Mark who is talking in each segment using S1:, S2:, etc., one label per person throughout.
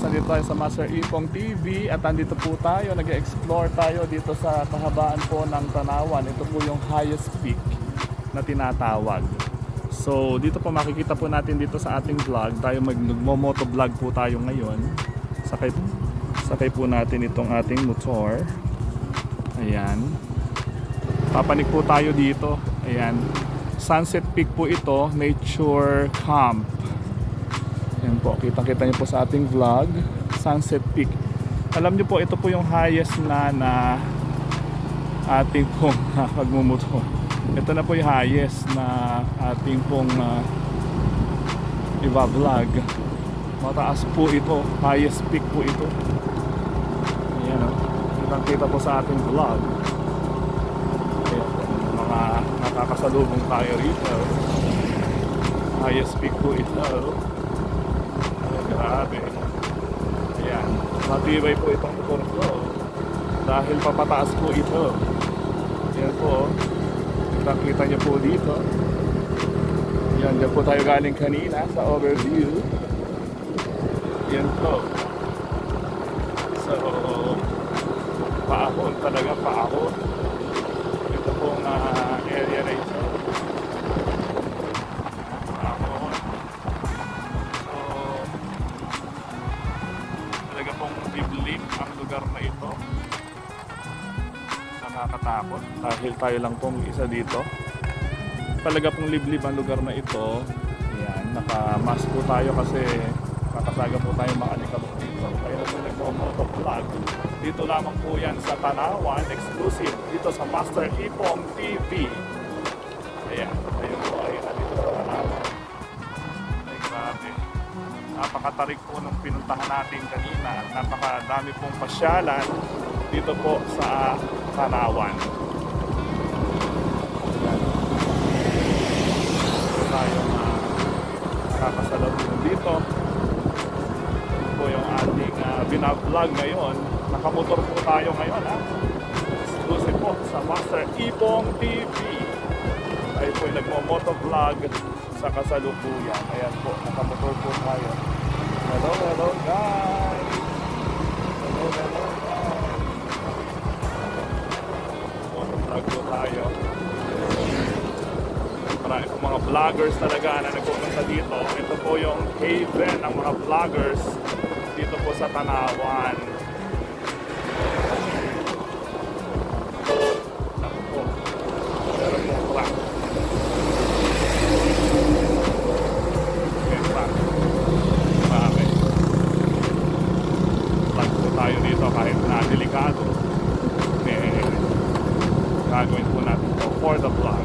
S1: nandito tayo sa Master Ipong TV at nandito po tayo, nag-explore tayo dito sa kahabaan po ng Tanawan. Ito po yung highest peak na tinatawag. So dito po makikita po natin dito sa ating vlog, tayo magmo-moto vlog po tayo ngayon. Sakay po natin itong ating motor. Ayan. Papanik po tayo dito. Ayan. Sunset Peak po ito, Nature Camp. Ayan po, kitang-kita niyo po sa ating vlog, Sunset Peak. Alam niyo po, ito po yung highest na ating pong pagmumotor. Ito na po yung highest na ating pong i-vlog. Mataas po ito, highest peak po ito. Ayan o, kitang-kita po sa ating vlog. Ayan po, mga nakakasalubong tayo rito. Highest peak po ito. Grabe. Ayan, matibay po itong motor ko dahil papataas po ito. Ayan po, nakita nyo po dito. Ayan, dyan po tayo galing kanina sa overview. Ayan po. So, paahon talaga, paahon. Ito pong area na ito. Na ito, nakakatakot dahil tayo lang pong isa dito. Talaga pong liblib ang lugar na ito. Ayan, naka-mask po tayo kasi makasaga po tayo makalikabok dito. Kaya po nagpo-motovlog dito lamang po yan sa Tanawan, exclusive dito sa Master Ipong TV. Ayan, ayun po, ayun na dito sa Tanawan. Ay grabe, napakatarik po nung pinuntahan natin kanina at napakadami pong pasyalan dito po sa Tanawan. Ito tayo nakakasalubong dito. Ito po yung ating binavlog ngayon. Nakamotor po tayo ngayon exclusive po sa Master Ipong TV. Tayo po yung nagmo-motovlog sa kasalukuyan. Ayan po, nakamotor po tayo. Hello, hello guys! Hello, hello guys! Motovlog po tayo. Marami po mga vloggers talaga na nagpupunta dito. Ito po yung haven ng mga vloggers dito po sa Tanawan. Naku po, meron pong truck. Tayo dito kahit na delikado, gagawin po natin ito for the vlog.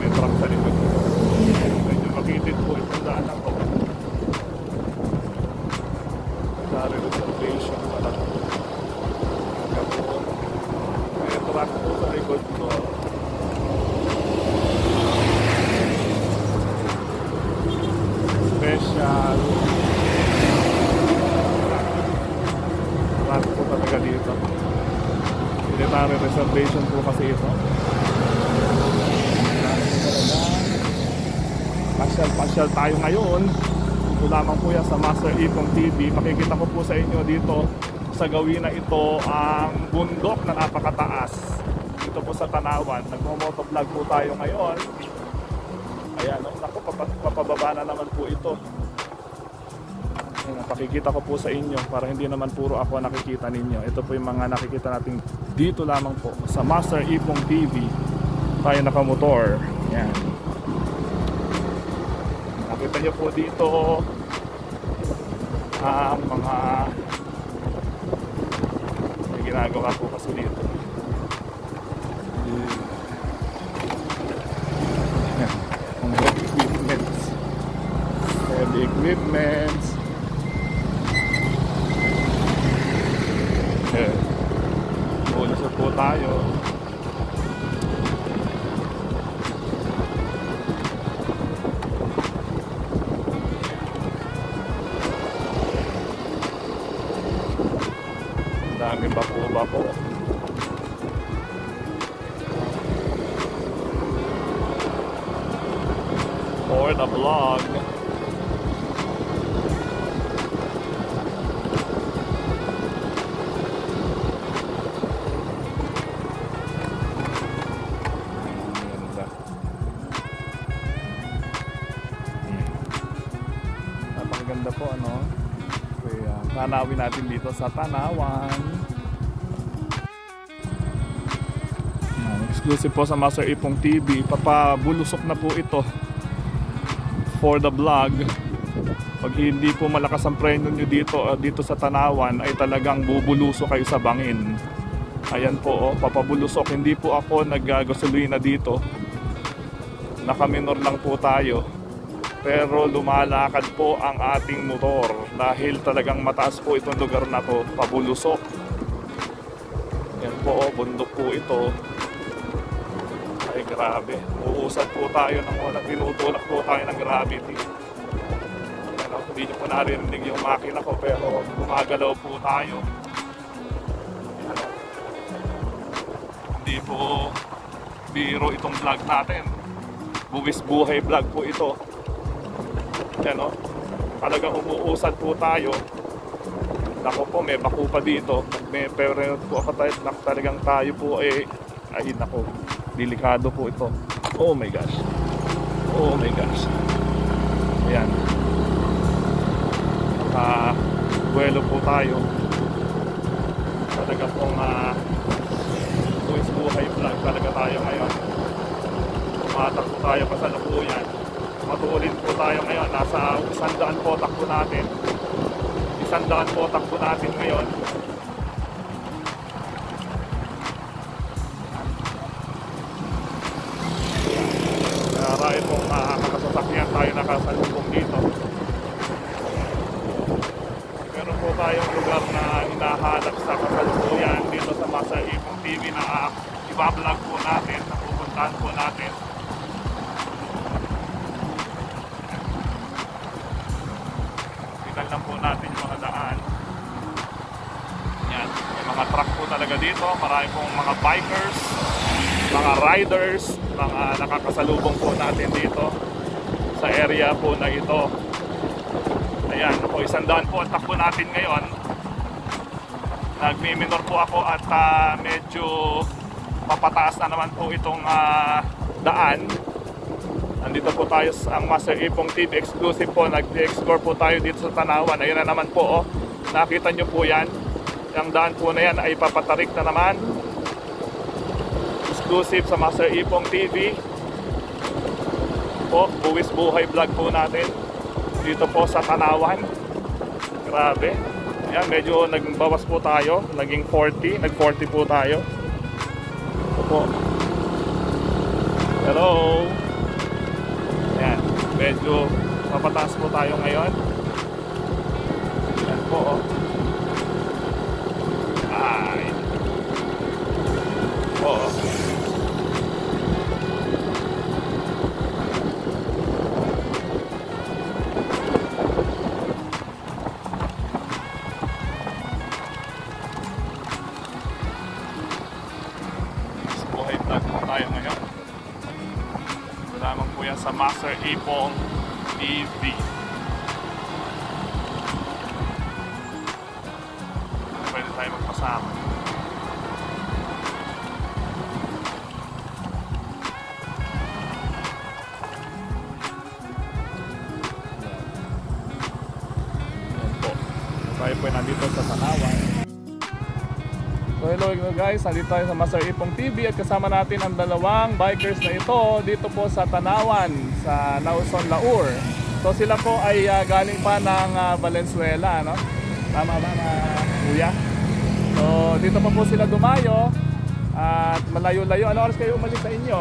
S1: May truck sa likod. Medyo makitid po itong daan na ito. Dari reservation pala. Truck po sa likod ko. Special truck po talaga dito. Military reservation po kasi ito. Pasyal tayo ngayon. Ito lamang po yan sa Master Ipong TV. Makikita ko po sa inyo dito sa gawin na ito ang bundok na napakataas dito po sa Tanawan. Nagmo-motovlog po tayo ngayon. Ayan, naku, papababa na naman po ito. Ayan, pakikita ko po sa inyo para hindi naman puro ako nakikita ninyo. Ito po yung mga nakikita natin dito lamang po sa Master Ipong TV. Tayo nakamotor. Ayan, nakita nyo po dito ang mga ginagawa po kasi dito. Ang heavy equipments. Heavy equipments. Bonus po tayo. Daming bako-bako. For the vlog. Napakaganda po, ano? Kaya tanawin natin dito sa Tanawan. Exclusive po sa Master Ipong TV. Papabulusok na po ito for the vlog. Pag hindi po malakas ang preno nyo dito sa Tanawan, ay talagang bubulusok kayo sa bangin. Ayan po, papabulusok. Hindi po ako nag-gasolina dito. Nakaminor lang po tayo. Pero lumalakad po ang ating motor dahil talagang mataas po itong lugar na to. Pabulusok. Yan po, bundok po ito. Ay grabe, uusad po tayo ng walang tinutulak po tayo ng gravity. Ano, hindi nyo po narinig yung makina ko pero gumagalaw po tayo. Ano, hindi po biro itong vlog natin. Buwis buhay vlog po ito. Ano, talagang umuusad po tayo. Ako po, may bako pa dito. May pero po ako talagang tayo po ay nako. Delikado po ito. Oh my gosh. Oh my gosh. Ayan. Buwelo po tayo. Talaga pong buwis buhay vlog talaga tayo ngayon. Tumatak po tayo kasalukuyan. Matulin po tayo ngayon. Nasa 100 po takbo natin. 100 po takbo natin ngayon. Marami pong makakasasakyan tayo nakasalubong dito. Meron po tayong lugar na hinahanap sa kasalukuyan dito sa Master Ipong TV na ibablog po natin, na pupuntahan po natin. Tignan lang po natin yung mga daan. Yan, may mga truck po talaga dito, marami pong mga bikers, mga riders, mga nakakasalubong po natin dito sa area po na ito. Ayan, ako 100 po ang takbo natin ngayon. Nagmi-minor po ako at medyo mapataas na naman po itong daan. Nandito po tayo sa Master Ipong TV exclusive po. Nag-explore po tayo dito sa Tanawan. Ayun na naman po, oh. Nakita nyo po yan. Yung daan po na yan ay papatarik na naman. Exclusive sa Master Ipong TV po, buwis buhay vlog po natin dito po sa Tanawan. Grabe. Ayan, medyo nagbawas po tayo, naging 40, nag 40 po tayo. Ito po. Hello. Ayan, medyo mapataas po tayo ngayon. Ayan po, oh. Ay. Oo. Buhay vlog po tayo ngayon. Lamang po yan sa Master Ipong TV. Pwede tayo magpasama. Tayo po nandito sa Tanawan. So hello guys, nandito tayo sa Master Ipong TV at kasama natin ang dalawang bikers na ito dito po sa Tanawan, sa Nauson, Laur. So sila po ay galing pa ng Valenzuela, no? Tama ba kuya? So dito pa po sila dumayo at malayo-layo. Ano oras kayo umalis sa inyo?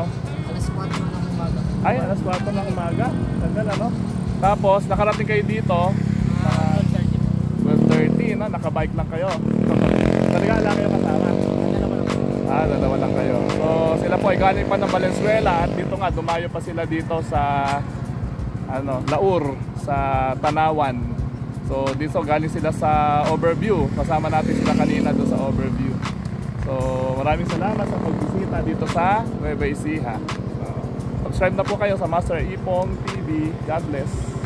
S2: Alas 4 ng umaga.
S1: Ay, alas 4 ng umaga. Tagal, ano? Tapos nakarating kayo dito 12:30, no? Nakabike lang kayo. Talaga lang kayo kasama? Dalawa lang kayo. So sila po ay galing pa ng Valenzuela at dito nga dumayo pa sila dito sa Laur, sa Tanawan. So dito galing sila sa overview. Kasama natin sila kanina doon sa overview. So maraming salamat sa pagbisita dito sa Nueva Ecija. Subscribe na po kayo sa Master Ipong TV. God bless.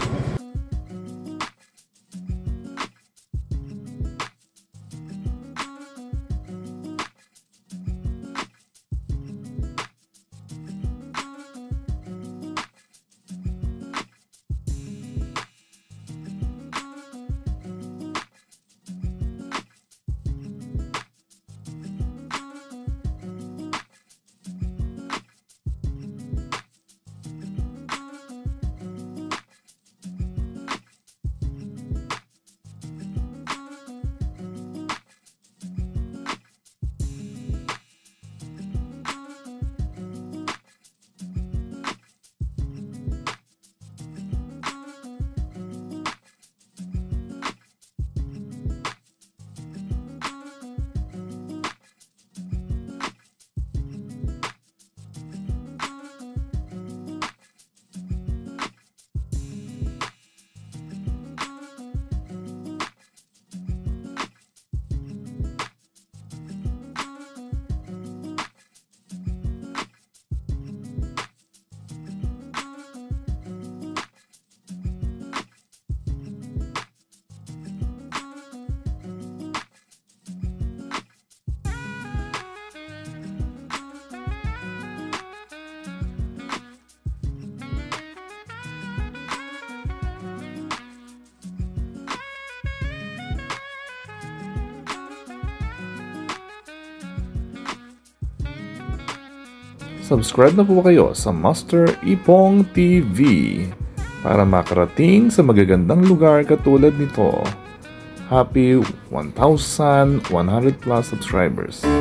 S1: Subscribe na po kayo sa Master Ipong TV para makarating sa magagandang lugar katulad nito. Happy 1,100 plus subscribers!